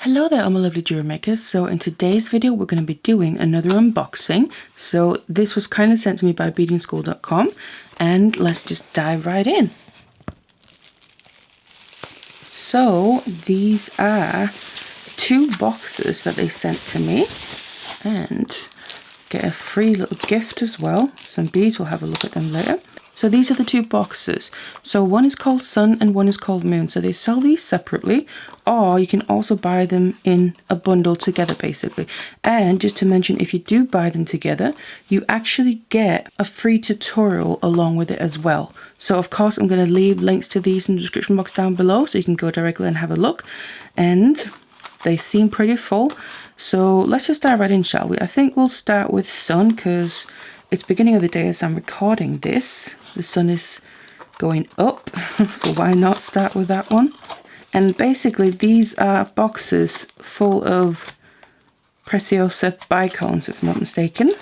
Hello there, I'm a lovely jewelry maker. So in today's video we're going to be doing another unboxing. So this was kindly sent to me by beadingschool.com and let's just dive right in. So these are two boxes that they sent to me and get a free little gift as well. Some beads, we'll have a look at them later. So these are the two boxes. So one is called Sun and one is called Moon. So they sell these separately, or you can also buy them in a bundle together basically. And just to mention, if you do buy them together, you actually get a free tutorial along with it as well. So of course I'm going to leave links to these in the description box down below so you can go directly and have a look. And they seem pretty full. So let's just dive right in, shall we? I think we'll start with Sun because it's beginning of the day as I'm recording this. The sun is going up, so why not start with that one? And basically these are boxes full of Preciosa Bicones, if I'm not mistaken.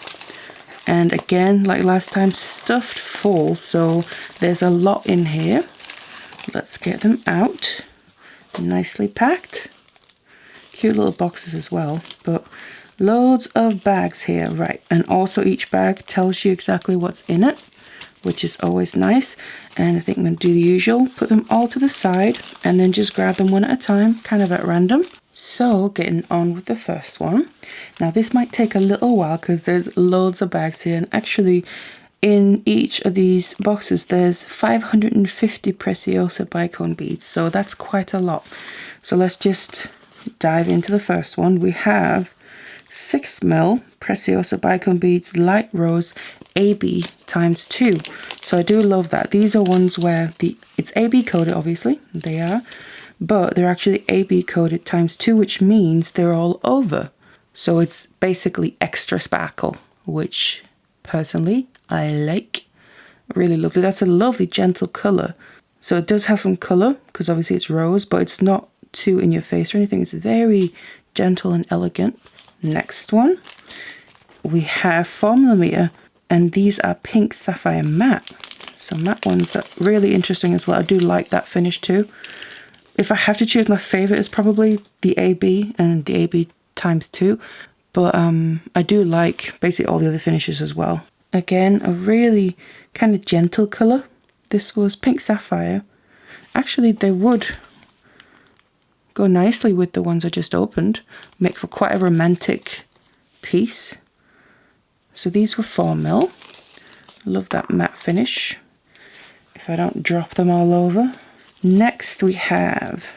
And again, like last time, stuffed full, so there's a lot in here. Let's get them out. Nicely packed. Cute little boxes as well, but loads of bags here, right? And also each bag tells you exactly what's in it, which is always nice. And I think I'm going to do the usual, put them all to the side and then just grab them one at a time, kind of at random. So getting on with the first one. Now this might take a little while because there's loads of bags here, and actually in each of these boxes there's 550 Preciosa Bicone beads, so that's quite a lot. So let's just dive into the first one. We have 6mm Preciosa Bicone beads, light rose, AB ×2. So I do love that. These are ones where it's AB coded, obviously they are, but they're actually AB coded ×2, which means they're all over. So it's basically extra sparkle, which personally I like. Really lovely. That's a lovely gentle color. So it does have some color because obviously it's rose, but it's not too in your face or anything. It's very gentle and elegant. Next one, we have 4mm, and these are pink sapphire matte. So matte ones are really interesting as well. I do like that finish too. If I have to choose, my favorite is probably the AB and the AB ×2, but I do like basically all the other finishes as well. Again, a really kind of gentle color. This was pink sapphire. Actually, they would go nicely with the ones I just opened, make for quite a romantic piece. So these were 4mm. Love that matte finish, if I don't drop them all over. Next we have,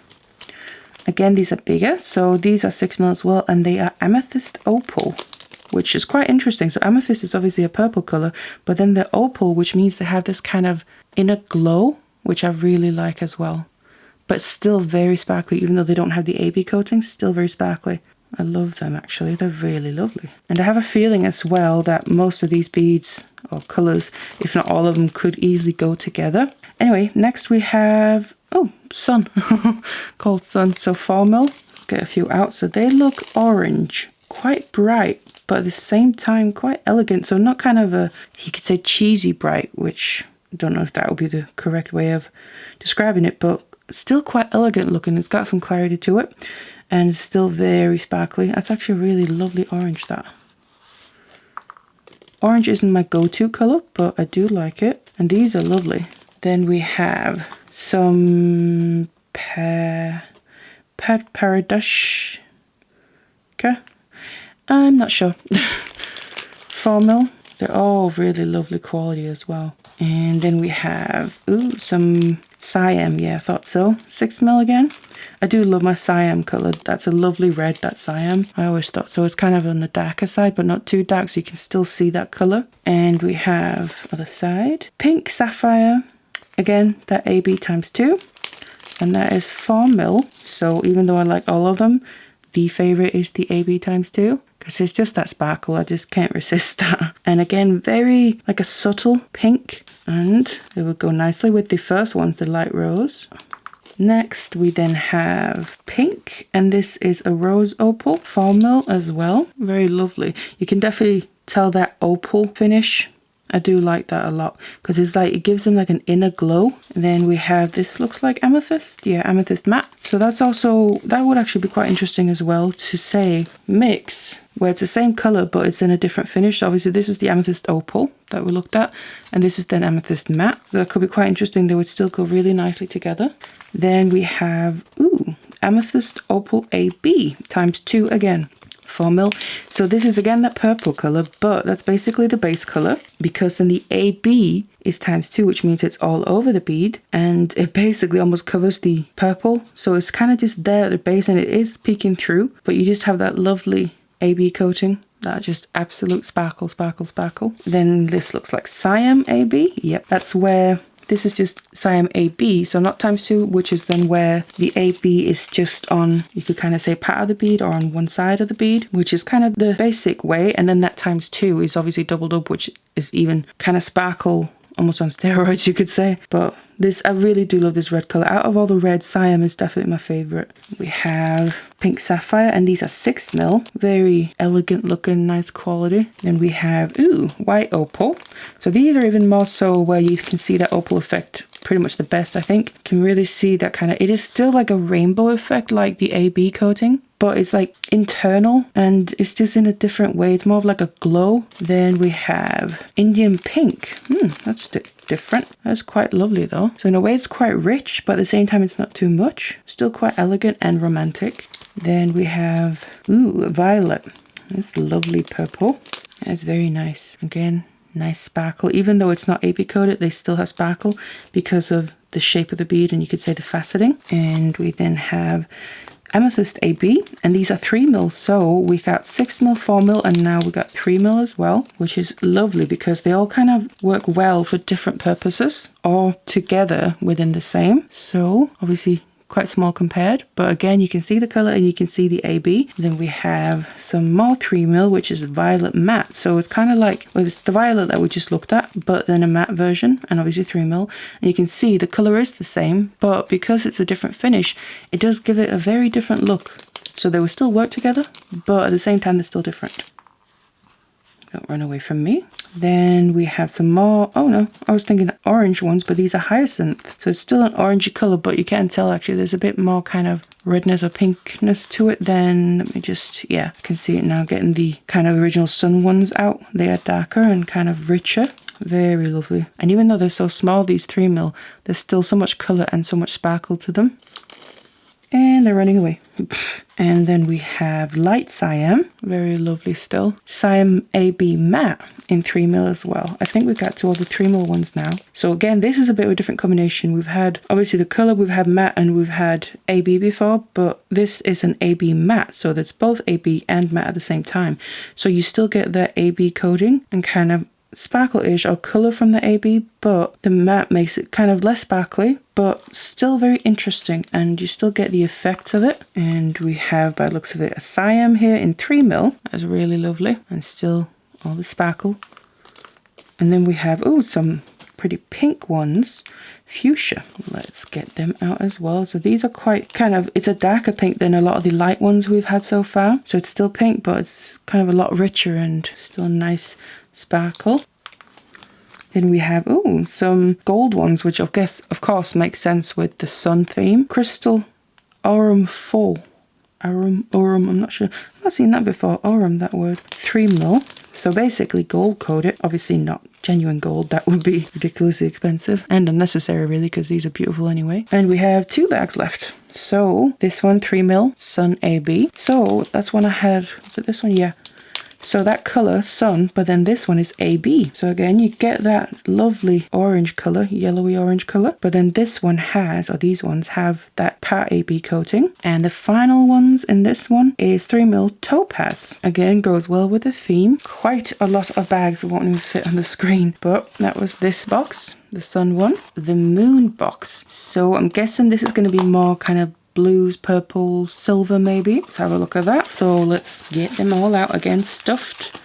again these are bigger, so these are 6mm as well, and they are amethyst opal, which is quite interesting. So amethyst is obviously a purple color, but then they're opal, which means they have this kind of inner glow, which I really like as well. But still very sparkly, even though they don't have the AB coating, still very sparkly. I love them actually, they're really lovely. And I have a feeling as well that most of these beads or colors, if not all of them, could easily go together. Anyway, next we have, Sun, called Sun. So 4mm, get a few out. So they look orange, quite bright, but at the same time quite elegant. So not kind of a, you could say cheesy bright, which I don't know if that would be the correct way of describing it, but still quite elegant looking. It's got some clarity to it and it's still very sparkly. That's actually a really lovely orange. That orange isn't my go-to color, but I do like it, and these are lovely. Then we have some Paradash, okay, I'm not sure. 4mm. They're all really lovely quality as well. And then we have some Siam. Yeah, I thought so. 6mm again. I do love my Siam color. That's a lovely red, that Siam. I always thought so. It's kind of on the darker side, but not too dark, so you can still see that color. And we have other side, pink sapphire. Again, that AB ×2, and that is 4mm. So even though I like all of them, the favorite is the AB ×2. Because it's just that sparkle, I just can't resist that. And again, very like a subtle pink, and it would go nicely with the first ones, the light rose. Next we then have pink, and this is a rose opal, 4mm as well. Very lovely. You can definitely tell that opal finish I do like that a lot because it's like, it gives them like an inner glow. And then we have, this looks like amethyst. Yeah, amethyst matte. So that's also, that would actually be quite interesting as well to say mix where it's the same color but it's in a different finish. So obviously this is the amethyst opal that we looked at, and this is then amethyst matte. So that could be quite interesting. They would still go really nicely together. Then we have, ooh, amethyst opal AB ×2 again. 4 mil. So this is again that purple color, but that's basically the base color, because then the AB is ×2, which means it's all over the bead and it basically almost covers the purple. So it's kind of just there at the base and it is peeking through, but you just have that lovely AB coating. That just absolute sparkle, sparkle, sparkle. Then this looks like Siam AB. Yep, that's where this is just Siam AB, so not ×2, which is then where the AB is just on, you could kind of say part of the bead or on one side of the bead, which is kind of the basic way. And then that ×2 is obviously doubled up, which is even kind of sparkle, almost on steroids, you could say. But this, I really do love this red color. Out of all the reds, Siam is definitely my favorite. We have pink sapphire, and these are 6 mil. Very elegant looking, nice quality. Then we have, ooh, white opal. So these are even more so where you can see that opal effect pretty much the best, I think. Can really see that kind of, it is still like a rainbow effect like the AB coating, but it's like internal and it's just in a different way. It's more of like a glow. Then we have Indian pink. That's different. That's quite lovely though. So in a way it's quite rich, but at the same time it's not too much. Still quite elegant and romantic. Then we have, ooh, violet. This lovely purple. That's very nice. Again, nice sparkle. Even though it's not AB coated, they still have sparkle because of the shape of the bead and you could say the faceting. And we then have amethyst AB, and these are 3 mil. So we got 6 mil, 4 mil, and now we got 3 mil as well, which is lovely because they all kind of work well for different purposes or together within the same. So obviously quite small compared, but again you can see the color and you can see the AB. Then we have some more 3 mil, which is violet matte. So it's kind of like, well, it's the violet that we just looked at, but then a matte version, and obviously 3 mil. And you can see the color is the same, but because it's a different finish, it does give it a very different look. So they will still work together, but at the same time they're still different. Don't run away from me. Then we have some more, oh no, I was thinking orange ones, but these are hyacinth. So it's still an orangey color, but you can tell actually there's a bit more kind of redness or pinkness to it. Then let me just, yeah, I can see it now, getting the kind of original sun ones out. They are darker and kind of richer. Very lovely. And even though they're so small, these 3 mil, there's still so much color and so much sparkle to them. And they're running away. And then we have light Siam, very lovely still. Siam AB matte in 3 mil as well. I think we got to all the 3 mil ones now. So again, this is a bit of a different combination. We've had, obviously the color, we've had matte and we've had AB before, but this is an AB matte. So that's both AB and matte at the same time. So you still get that AB coating and kind of sparkle-ish or color from the AB, but the matte makes it kind of less sparkly, but still very interesting, and you still get the effects of it. And we have, by the looks of it, a Siam here in 3 mil. That's really lovely, and still all the sparkle. And then we have, oh, some pretty pink ones, fuchsia. Let's get them out as well. So these are quite kind of, it's a darker pink than a lot of the light ones we've had so far. So it's still pink, but it's kind of a lot richer and still nice sparkle. Then we have, oh, some gold ones, which I guess, of course, makes sense with the sun theme. Crystal Aurum 4. Aurum, I'm not sure. I've not seen that before. Aurum, that word. 3 mil. So basically gold coated. Obviously not genuine gold. That would be ridiculously expensive and unnecessary, really, because these are beautiful anyway. And we have 2 bags left. So this one, 3 mil, Sun AB. So that's one I had. Was it this one? Yeah. So that color, sun, but then this one is AB. So again, you get that lovely orange color, yellowy orange color. But then this one has, or these ones have that part AB coating. And the final ones in this one is 3 mil topaz. Again, goes well with the theme. Quite a lot of bags won't even fit on the screen. But that was this box, the sun one. The moon box. So I'm guessing this is going to be more kind of blues, purple, silver maybe. Let's have a look at that. So let's get them all out again, stuffed.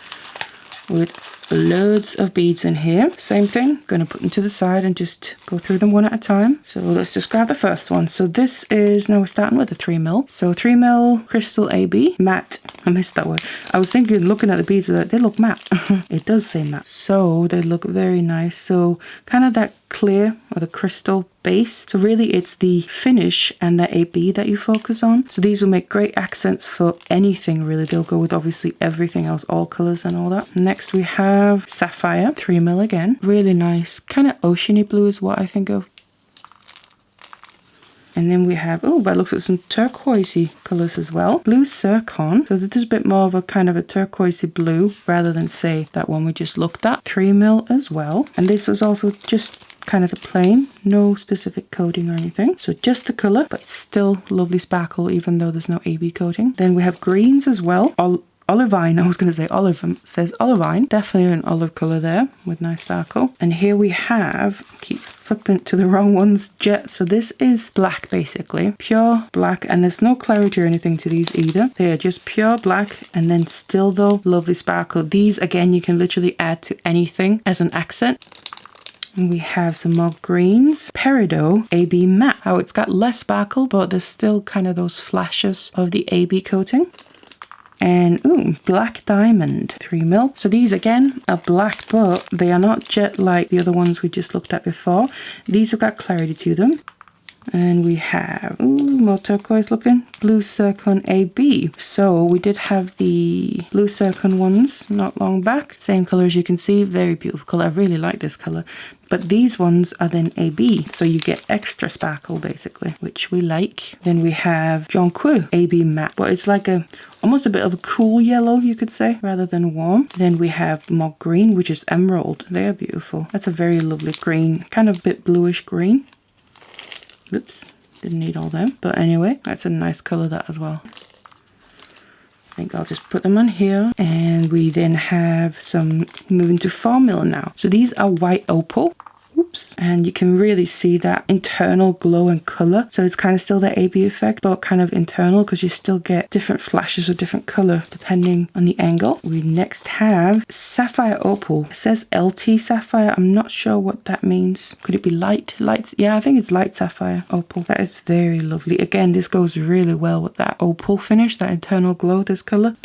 with loads of beads in here. Same thing, going to put them to the side and just go through them one at a time. So let's just grab the first one. So this is, now we're starting with a 3mm. So 3mm crystal AB matte. I missed that word. I was thinking, looking at the beads, that they look matte. It does say matte. So they look very nice. So kind of that clear or the crystal base. So really it's the finish and the AB that you focus on. So these will make great accents for anything really. They'll go with obviously everything else, all colors and all that. Next we have sapphire, 3mm again. Really nice, kind of oceany blue is what I think of. And then we have, oh, that looks like some turquoisey colours as well. Blue zircon. So this is a bit more of a kind of a turquoisey blue rather than say that one we just looked at. 3mm as well. And this was also just kind of the plain, no specific coating or anything. So just the colour, but still lovely sparkle even though there's no AB coating. Then we have greens as well. Olivine, I was going to say olive, says olivine. Definitely an olive colour there with nice sparkle. And here we have, keep flipping to the wrong ones, jet. So this is black basically, pure black, and there's no clarity or anything to these either. They are just pure black and then still though lovely sparkle. These again you can literally add to anything as an accent. And we have some more greens. Peridot AB matte. Oh, it's got less sparkle, but there's still kind of those flashes of the AB coating. And ooh, black diamond, 3mm. So these again are black, but they are not jet like the other ones we just looked at before. These have got clarity to them. And we have, ooh, more turquoise looking, blue zircon AB. So we did have the blue zircon ones not long back. Same color as you can see, very beautiful color. I really like this color. But these ones are then AB, so you get extra sparkle basically, which we like. Then we have Jonquil AB matte, but it's like almost a bit of a cool yellow, you could say, rather than warm. Then we have more green, which is emerald. They are beautiful. That's a very lovely green, kind of a bit bluish green. Oops, didn't need all them. But anyway, that's a nice color that as well. I think I'll just put them on here. And we then have some moving to 4mm now. So these are white opal. Oops. And you can really see that internal glow and color. So it's kind of still the AB effect, but kind of internal because you still get different flashes of different color depending on the angle. We next have sapphire opal. It says LT sapphire. I'm not sure what that means. Could it be light? Lights? Yeah, I think it's light sapphire opal. That is very lovely. Again, this goes really well with that opal finish, that internal glow, this color.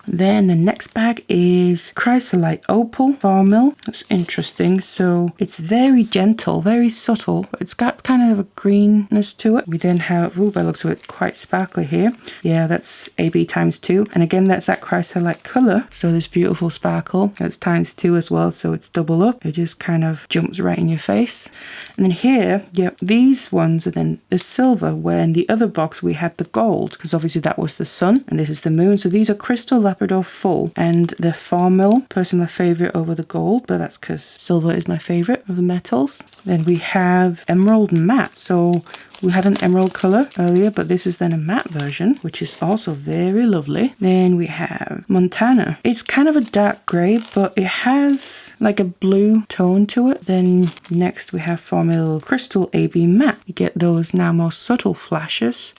Then the next bag is chrysolite opal 4mm. That's interesting. So it's very gentle, very subtle, but it's got kind of a greenness to it. We then have, ooh, that looks a bit quite sparkly here. Yeah, that's AB ×2. And again, that's that chrysolite color. So this beautiful sparkle, that's ×2 as well. So it's double up. It just kind of jumps right in your face. And then here, yeah, these ones are then the silver, where in the other box we had the gold, because obviously that was the sun and this is the moon. So these are crystal Labrador full, and the 4mm, personally my favorite over the gold, but that's because silver is my favorite of the metals. Then we have emerald matte. So we had an emerald color earlier, but this is then a matte version, which is also very lovely. Then we have Montana. It's kind of a dark gray, but it has like a blue tone to it. Then next we have 4mm crystal AB matte. You get those now more subtle flashes.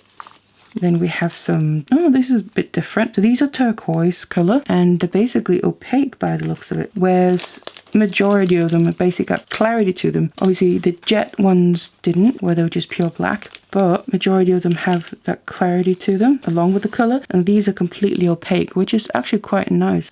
Then we have some, oh, this is a bit different. So these are turquoise color and they're basically opaque by the looks of it. Whereas majority of them have basically got clarity to them. Obviously the jet ones didn't, where they were just pure black, but majority of them have that clarity to them along with the color. And these are completely opaque, which is actually quite nice.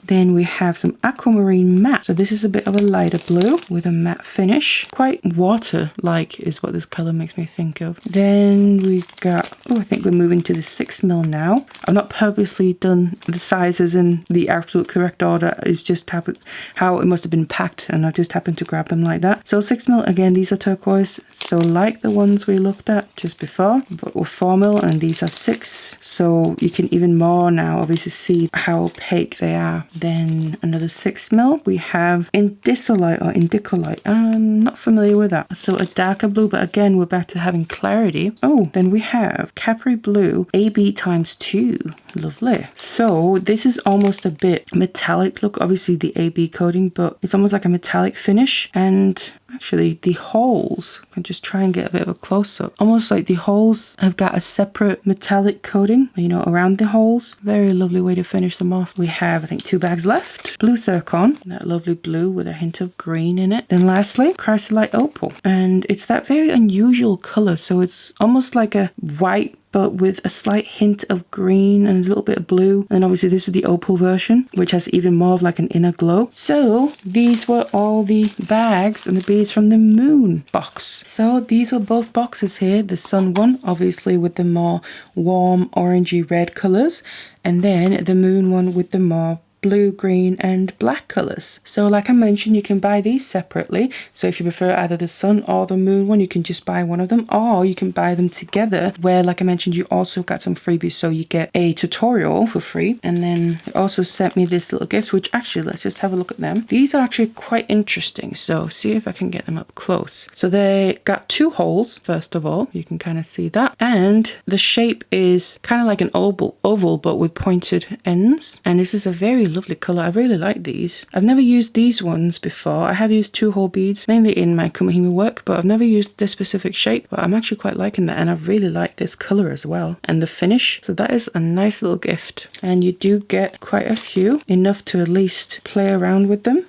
Then we have some aquamarine matte. So this is a bit of a lighter blue with a matte finish. Quite water-like is what this color makes me think of. Then we've got, oh, I think we're moving to the 6mm now. I've not purposely done the sizes in the absolute correct order. It's just how it must have been packed, and I've just happened to grab them like that. So 6mm, again, these are turquoise. So like the ones we looked at just before, but with 4mm, and these are 6. So you can even more now obviously see how opaque they are. Then another 6mm, we have indicolite or indicolite. I'm not familiar with that. So a darker blue, but again, we're back to having clarity. Oh, then we have Capri Blue AB ×2. Lovely. So this is almost a bit metallic look, obviously the AB coating, but it's almost like a metallic finish. And actually the holes, I can just try and get a bit of a close-up. Almost like the holes have got a separate metallic coating, you know, around the holes. Very lovely way to finish them off. We have, I think, 2 bags left. Blue zircon, that lovely blue with a hint of green in it. Then lastly, chrysolite opal. And it's that very unusual color. So it's almost like a white, but with a slight hint of green and a little bit of blue. And obviously this is the opal version, which has even more of like an inner glow. So these were all the bags and the beads from the moon box. So these were both boxes here. The sun one, obviously with the more warm orangey red colors, and then the moon one with the more blue, green and black colors. So like I mentioned, you can buy these separately. So if you prefer either the sun or the moon one, you can just buy one of them, or you can buy them together, where like I mentioned, you also got some freebies. So you get a tutorial for free, and then they also sent me this little gift, which actually, let's just have a look at them. These are actually quite interesting, so see if I can get them up close. So they got 2 holes. First of all, you can kind of see that, and the shape is kind of like an oval but with pointed ends, and this is a very lovely color. I really like these. I've never used these ones before. I have used 2-hole beads mainly in my kumihimi work, but I've never used this specific shape. But I'm actually quite liking that, and I really like this color as well, and the finish. So that is a nice little gift, and you do get quite a few, enough to at least play around with them.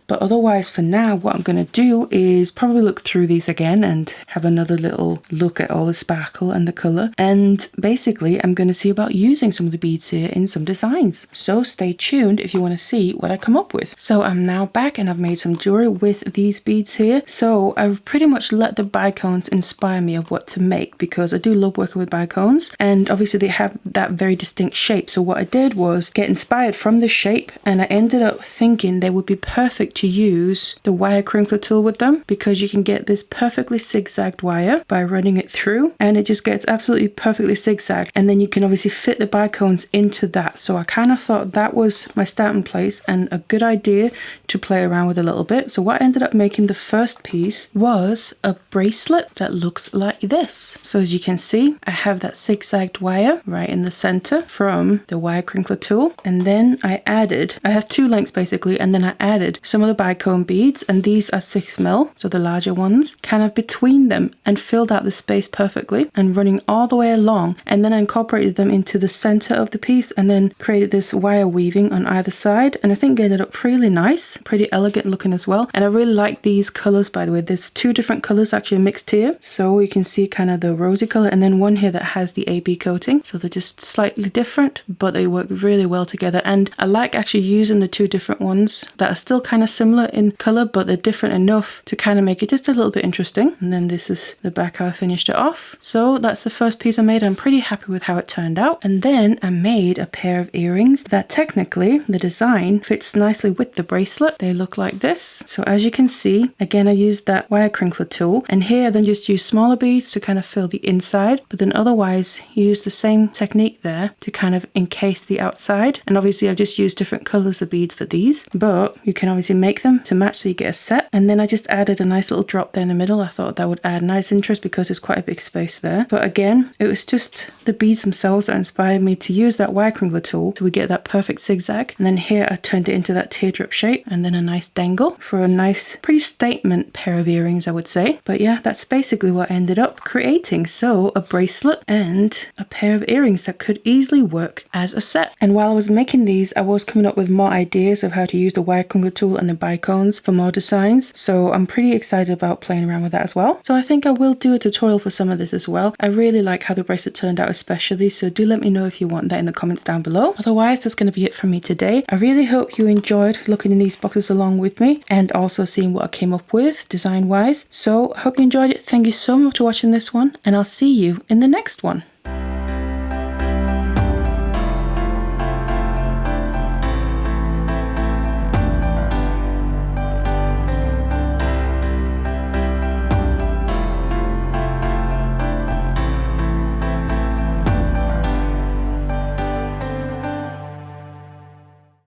But otherwise, for now, what I'm going to do is probably look through these again and have another little look at all the sparkle and the colour. And basically, I'm going to see about using some of the beads here in some designs. So stay tuned if you want to see what I come up with. So I'm now back and I've made some jewelry with these beads here. So I've pretty much let the bicones inspire me of what to make, because I do love working with bicones. And obviously they have that very distinct shape. So what I did was get inspired from the shape, and I ended up thinking they would be perfect to use the wire crinkler tool with them, because you can get this perfectly zigzagged wire by running it through, and it just gets absolutely perfectly zigzagged, and then you can obviously fit the bicones into that. So I kind of thought that was my starting place and a good idea to play around with a little bit. So what I ended up making the first piece was a bracelet that looks like this. So as you can see, I have that zigzagged wire right in the center from the wire crinkler tool, and then I have 2 lengths basically, and then I added some of the bicone beads, and these are 6mm, so the larger ones, kind of between them, and filled out the space perfectly and running all the way along. And then I incorporated them into the center of the piece and then created this wire weaving on either side, and I think it ended up really nice, pretty elegant looking as well. And I really like these colors, by the way. There's 2 different colors actually mixed here, so you can see kind of the rosy color, and then one here that has the AB coating. So they're just slightly different, but they work really well together. And I like actually using the 2 different ones that are still kind of similar in color, but they're different enough to kind of make it just a little bit interesting. And then this is the back how I finished it off. So that's the first piece I made. I'm pretty happy with how it turned out. And then I made a pair of earrings that technically the design fits nicely with the bracelet. They look like this. So as you can see, again, I used that wire crinkler tool, and here I then just use smaller beads to kind of fill the inside, but then otherwise use the same technique there to kind of encase the outside. And obviously I've just used different colors of beads for these, but you can obviously make them to match so you get a set. And then I just added a nice little drop there in the middle. I thought that would add nice interest because there's quite a big space there. But again, it was just the beads themselves that inspired me to use that wire crinkler tool so we get that perfect zigzag. And then here I turned it into that teardrop shape, and then a nice dangle for a nice, pretty statement pair of earrings, I would say. But yeah, that's basically what I ended up creating. So a bracelet and a pair of earrings that could easily work as a set. And while I was making these, I was coming up with more ideas of how to use the wire crinkler tool and the bicones for more designs. So I'm pretty excited about playing around with that as well. So I think I will do a tutorial for some of this as well. I really like how the bracelet turned out especially, so do let me know if you want that in the comments down below. Otherwise, that's going to be it from me today. I really hope you enjoyed looking in these boxes along with me and also seeing what I came up with design wise. So I hope you enjoyed it. Thank you so much for watching this one, and I'll see you in the next one.